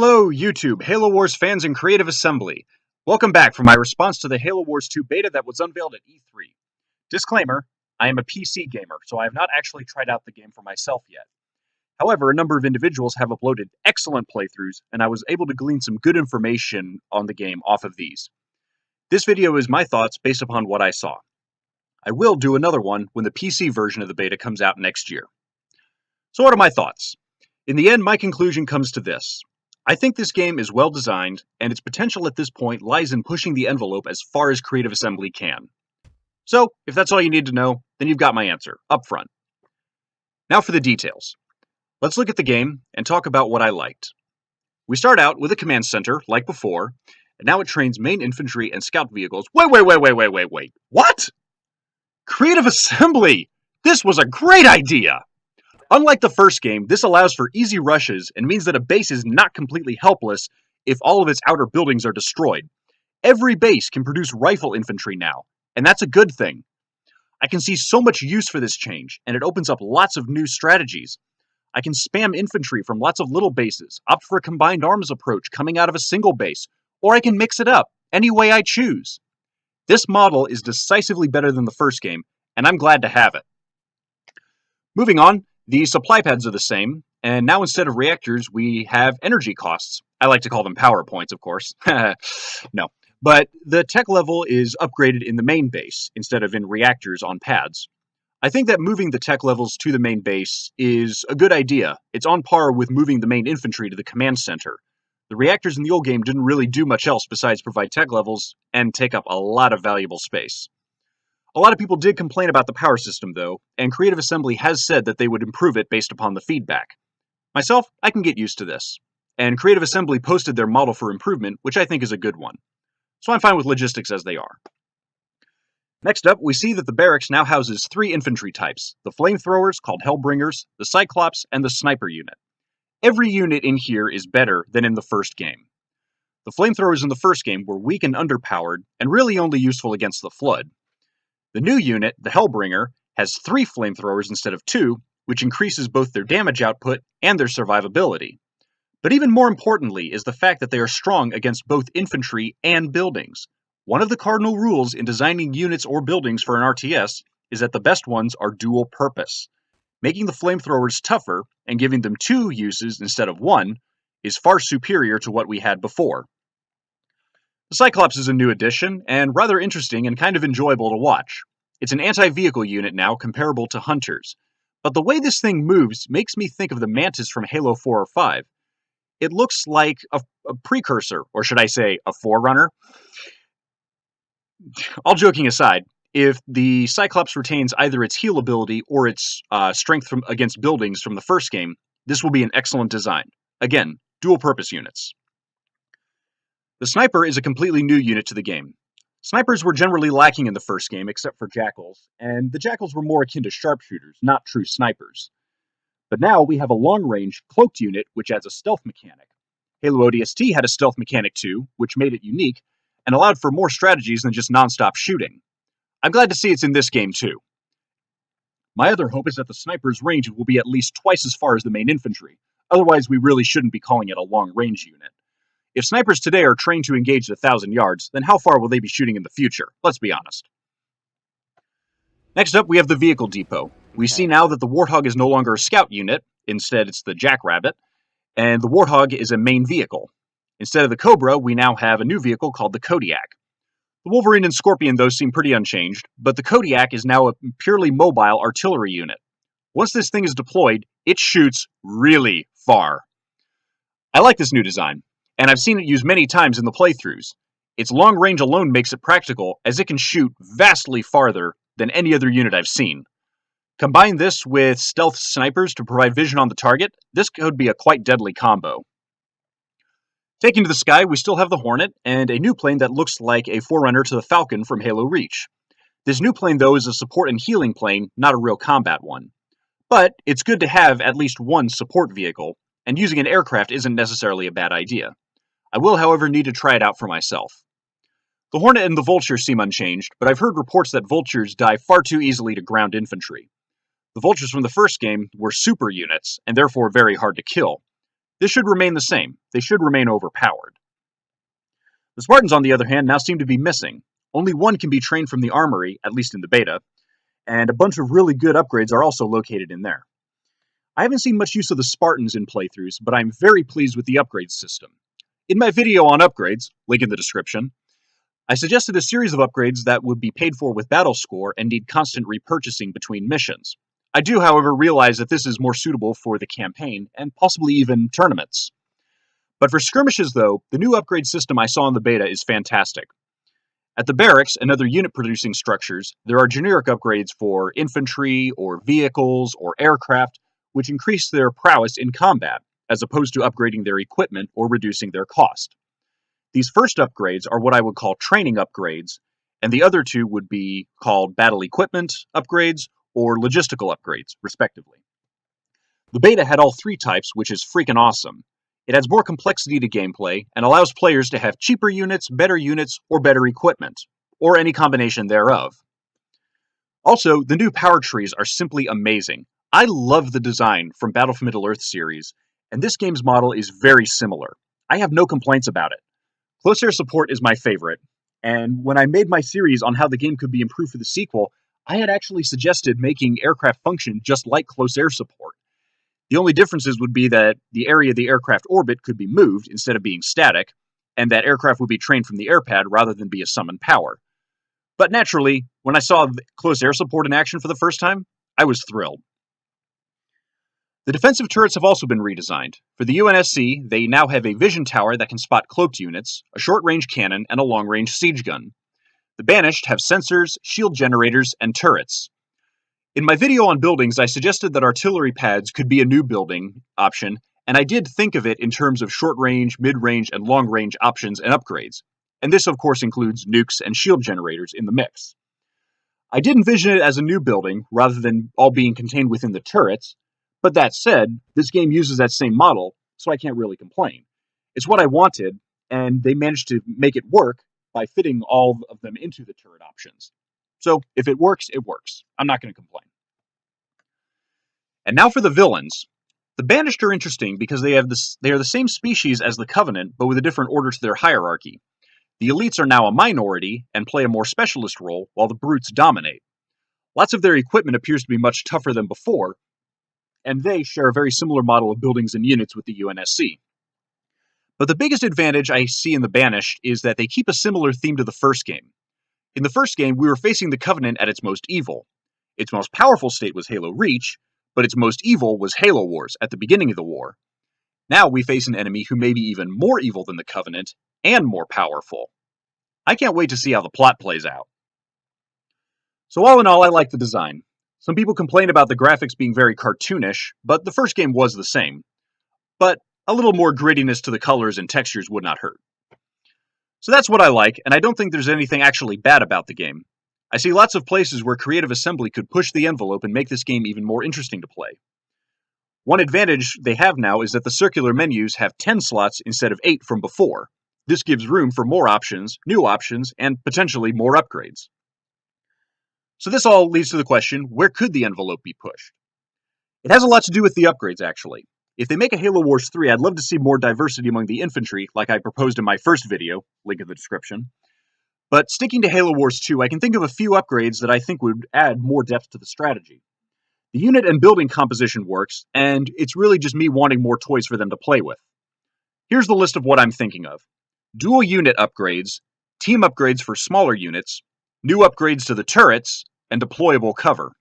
Hello, YouTube, Halo Wars fans and Creative Assembly. Welcome back for my response to the Halo Wars 2 beta that was unveiled at E3. Disclaimer, I am a PC gamer, so I have not actually tried out the game for myself yet. However, a number of individuals have uploaded excellent playthroughs, and I was able to glean some good information on the game off of these. This video is my thoughts based upon what I saw. I will do another one when the PC version of the beta comes out next year. So what are my thoughts? In the end, my conclusion comes to this. I think this game is well designed, and its potential at this point lies in pushing the envelope as far as Creative Assembly can. So, if that's all you need to know, then you've got my answer, up front. Now for the details. Let's look at the game and talk about what I liked. We start out with a command center, like before, and now it trains main infantry and scout vehicles. Wait! What? Creative Assembly! This was a great idea! Unlike the first game, this allows for easy rushes and means that a base is not completely helpless if all of its outer buildings are destroyed. Every base can produce rifle infantry now, and that's a good thing. I can see so much use for this change, and it opens up lots of new strategies. I can spam infantry from lots of little bases, opt for a combined arms approach coming out of a single base, or I can mix it up any way I choose. This model is decisively better than the first game, and I'm glad to have it. Moving on, the supply pads are the same, and now instead of reactors, we have energy costs. I like to call them power points, of course. No. But the tech level is upgraded in the main base, instead of in reactors on pads. I think that moving the tech levels to the main base is a good idea. It's on par with moving the main infantry to the command center. The reactors in the old game didn't really do much else besides provide tech levels and take up a lot of valuable space. A lot of people did complain about the power system, though, and Creative Assembly has said that they would improve it based upon the feedback. Myself, I can get used to this, and Creative Assembly posted their model for improvement, which I think is a good one. So I'm fine with logistics as they are. Next up, we see that the barracks now houses 3 infantry types, the flamethrowers, called Hellbringers, the Cyclops, and the Sniper unit. Every unit in here is better than in the first game. The flamethrowers in the first game were weak and underpowered, and really only useful against the Flood. The new unit, the Hellbringer, has 3 flamethrowers instead of 2, which increases both their damage output and their survivability. But even more importantly is the fact that they are strong against both infantry and buildings. One of the cardinal rules in designing units or buildings for an RTS is that the best ones are dual purpose. Making the flamethrowers tougher and giving them 2 uses instead of 1 is far superior to what we had before. The Cyclops is a new addition, and rather interesting and kind of enjoyable to watch. It's an anti-vehicle unit now, comparable to Hunters. But the way this thing moves makes me think of the Mantis from Halo 4 or 5. It looks like a precursor, or should I say, a forerunner. All joking aside, if the Cyclops retains either its heal ability or its strength against buildings from the first game, this will be an excellent design. Again, dual-purpose units. The Sniper is a completely new unit to the game. Snipers were generally lacking in the first game, except for Jackals, and the Jackals were more akin to sharpshooters, not true snipers. But now we have a long-range, cloaked unit, which adds a stealth mechanic. Halo ODST had a stealth mechanic too, which made it unique, and allowed for more strategies than just non-stop shooting. I'm glad to see it's in this game too. My other hope is that the Sniper's range will be at least twice as far as the main infantry, otherwise we really shouldn't be calling it a long-range unit. If snipers today are trained to engage at 1,000 yards, then how far will they be shooting in the future? Let's be honest. Next up, we have the Vehicle Depot. We see now that the Warthog is no longer a scout unit, instead it's the Jackrabbit, and the Warthog is a main vehicle. Instead of the Cobra, we now have a new vehicle called the Kodiak. The Wolverine and Scorpion, though, seem pretty unchanged, but the Kodiak is now a purely mobile artillery unit. Once this thing is deployed, it shoots really far. I like this new design, and I've seen it used many times in the playthroughs. Its long range alone makes it practical, as it can shoot vastly farther than any other unit I've seen. Combine this with stealth snipers to provide vision on the target, this could be a quite deadly combo. Taking to the sky, we still have the Hornet, and a new plane that looks like a forerunner to the Falcon from Halo Reach. This new plane, though, is a support and healing plane, not a real combat one. But it's good to have at least one support vehicle, and using an aircraft isn't necessarily a bad idea. I will, however, need to try it out for myself. The Hornet and the Vulture seem unchanged, but I've heard reports that Vultures die far too easily to ground infantry. The Vultures from the first game were super units, and therefore very hard to kill. This should remain the same. They should remain overpowered. The Spartans, on the other hand, now seem to be missing. Only one can be trained from the armory, at least in the beta, and a bunch of really good upgrades are also located in there. I haven't seen much use of the Spartans in playthroughs, but I'm very pleased with the upgrade system. In my video on upgrades, link in the description, I suggested a series of upgrades that would be paid for with battle score and need constant repurchasing between missions. I do, however, realize that this is more suitable for the campaign and possibly even tournaments. But for skirmishes, though, the new upgrade system I saw in the beta is fantastic. At the barracks and other unit-producing structures, there are generic upgrades for infantry, or vehicles, or aircraft, which increase their prowess in combat, as opposed to upgrading their equipment or reducing their cost. These first upgrades are what I would call training upgrades, and the other two would be called battle equipment upgrades or logistical upgrades, respectively. The beta had all three types, which is freaking awesome. It adds more complexity to gameplay and allows players to have cheaper units, or better equipment, or any combination thereof. Also, the new power trees are simply amazing. I love the design from Battle for Middle-earth series, and this game's model is very similar. I have no complaints about it. Close air support is my favorite, and when I made my series on how the game could be improved for the sequel, I had actually suggested making aircraft function just like close air support. The only differences would be that the area the aircraft orbit could be moved instead of being static, and that aircraft would be trained from the airpad rather than be a summoned power. But naturally, when I saw close air support in action for the first time, I was thrilled. The defensive turrets have also been redesigned. For the UNSC, they now have a vision tower that can spot cloaked units, a short-range cannon, and a long-range siege gun. The Banished have sensors, shield generators, and turrets. In my video on buildings, I suggested that artillery pads could be a new building option, and I did think of it in terms of short-range, mid-range, and long-range options and upgrades. And this, of course, includes nukes and shield generators in the mix. I did envision it as a new building, rather than all being contained within the turrets, but that said, this game uses that same model, so I can't really complain. It's what I wanted, and they managed to make it work by fitting all of them into the turret options. So, if it works, it works. I'm not going to complain. And now for the villains. The Banished are interesting because they are the same species as the Covenant, but with a different order to their hierarchy. The elites are now a minority and play a more specialist role, while the brutes dominate. Lots of their equipment appears to be much tougher than before, and they share a very similar model of buildings and units with the UNSC. But the biggest advantage I see in the Banished is that they keep a similar theme to the first game. In the first game, we were facing the Covenant at its most evil. Its most powerful state was Halo Reach, but its most evil was Halo Wars at the beginning of the war. Now we face an enemy who may be even more evil than the Covenant, and more powerful. I can't wait to see how the plot plays out. So all in all, I like the design. Some people complain about the graphics being very cartoonish, but the first game was the same. But a little more grittiness to the colors and textures would not hurt. So that's what I like, and I don't think there's anything actually bad about the game. I see lots of places where Creative Assembly could push the envelope and make this game even more interesting to play. One advantage they have now is that the circular menus have 10 slots instead of 8 from before. This gives room for more options, new options, and potentially more upgrades. So this all leads to the question, where could the envelope be pushed? It has a lot to do with the upgrades, actually. If they make a Halo Wars 3, I'd love to see more diversity among the infantry, like I proposed in my first video, link in the description. But sticking to Halo Wars 2, I can think of a few upgrades that I think would add more depth to the strategy. The unit and building composition works, and it's really just me wanting more toys for them to play with. Here's the list of what I'm thinking of. Dual unit upgrades, team upgrades for smaller units, new upgrades to the turrets, and deployable cover.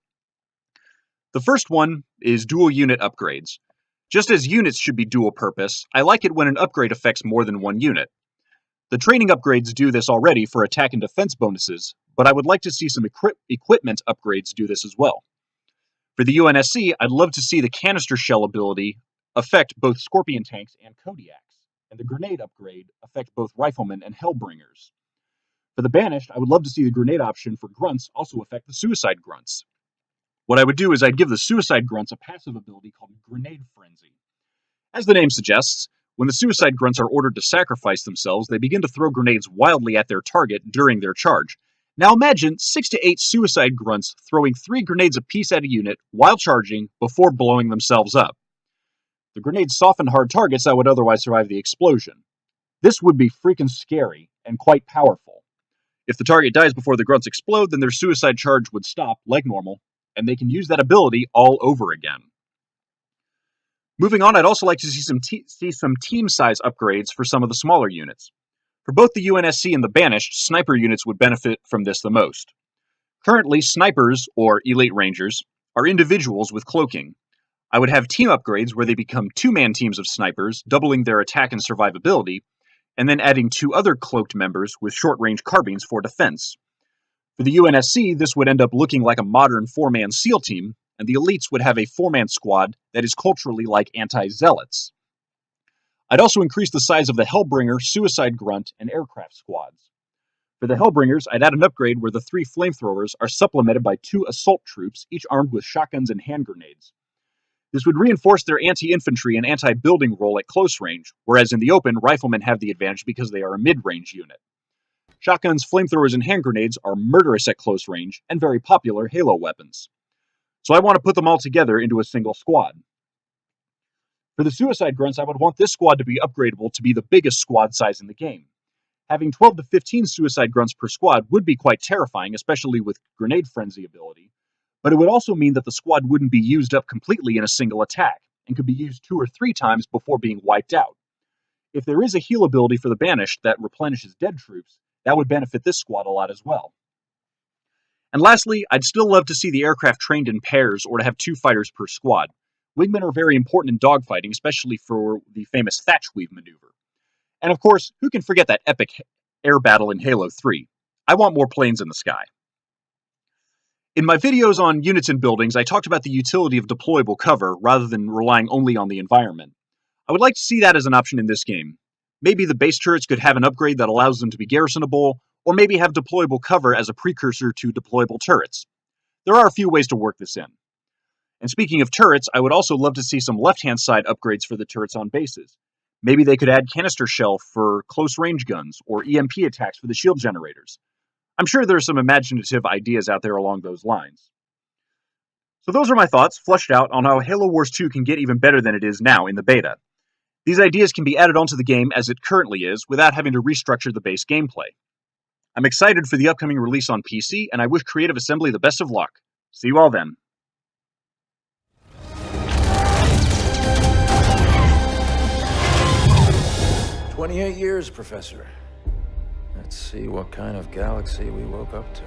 The first one is dual unit upgrades. Just as units should be dual purpose, I like it when an upgrade affects more than one unit. The training upgrades do this already for attack and defense bonuses, but I would like to see some equipment upgrades do this as well. For the UNSC, I'd love to see the canister shell ability affect both Scorpion tanks and Kodiaks, and the grenade upgrade affect both riflemen and Hellbringers. For the Banished, I would love to see the grenade option for grunts also affect the suicide grunts. What I would do is I'd give the suicide grunts a passive ability called Grenade Frenzy. As the name suggests, when the suicide grunts are ordered to sacrifice themselves, they begin to throw grenades wildly at their target during their charge. Now imagine 6 to 8 suicide grunts throwing 3 grenades apiece at a unit while charging before blowing themselves up. The grenades soften hard targets that would otherwise survive the explosion. This would be freaking scary and quite powerful. If the target dies before the grunts explode, then their suicide charge would stop, like normal, and they can use that ability all over again. Moving on, I'd also like to see some team size upgrades for some of the smaller units. For both the UNSC and the Banished, sniper units would benefit from this the most. Currently, snipers, or elite rangers, are individuals with cloaking. I would have team upgrades where they become two-man teams of snipers, doubling their attack and survivability, and then adding two other cloaked members with short-range carbines for defense. For the UNSC, this would end up looking like a modern four-man SEAL team, and the elites would have a four-man squad that is culturally like anti-zealots. I'd also increase the size of the Hellbringer, Suicide Grunt, and Aircraft squads. For the Hellbringers, I'd add an upgrade where the 3 flamethrowers are supplemented by 2 assault troops, each armed with shotguns and hand grenades. This would reinforce their anti-infantry and anti-building role at close range, whereas in the open, riflemen have the advantage because they are a mid-range unit. Shotguns, flamethrowers, and hand grenades are murderous at close range and very popular Halo weapons. So I want to put them all together into a single squad. For the Suicide Grunts, I would want this squad to be upgradable to be the biggest squad size in the game. Having 12 to 15 Suicide Grunts per squad would be quite terrifying, especially with Grenade Frenzy ability, but it would also mean that the squad wouldn't be used up completely in a single attack, and could be used 2 or 3 times before being wiped out. If there is a heal ability for the Banished that replenishes dead troops, that would benefit this squad a lot as well. And lastly, I'd still love to see the aircraft trained in pairs or to have 2 fighters per squad. Wingmen are very important in dogfighting, especially for the famous Thatch Weave maneuver. And of course, who can forget that epic air battle in Halo 3? I want more planes in the sky. In my videos on units and buildings, I talked about the utility of deployable cover rather than relying only on the environment. I would like to see that as an option in this game. Maybe the base turrets could have an upgrade that allows them to be garrisonable, or maybe have deployable cover as a precursor to deployable turrets. There are a few ways to work this in. And speaking of turrets, I would also love to see some left-hand side upgrades for the turrets on bases. Maybe they could add canister shell for close-range guns, or EMP attacks for the shield generators. I'm sure there are some imaginative ideas out there along those lines. So those are my thoughts, fleshed out, on how Halo Wars 2 can get even better than it is now in the beta. These ideas can be added onto the game as it currently is, without having to restructure the base gameplay. I'm excited for the upcoming release on PC, and I wish Creative Assembly the best of luck. See you all then. 28 years, Professor. Let's see what kind of galaxy we woke up to.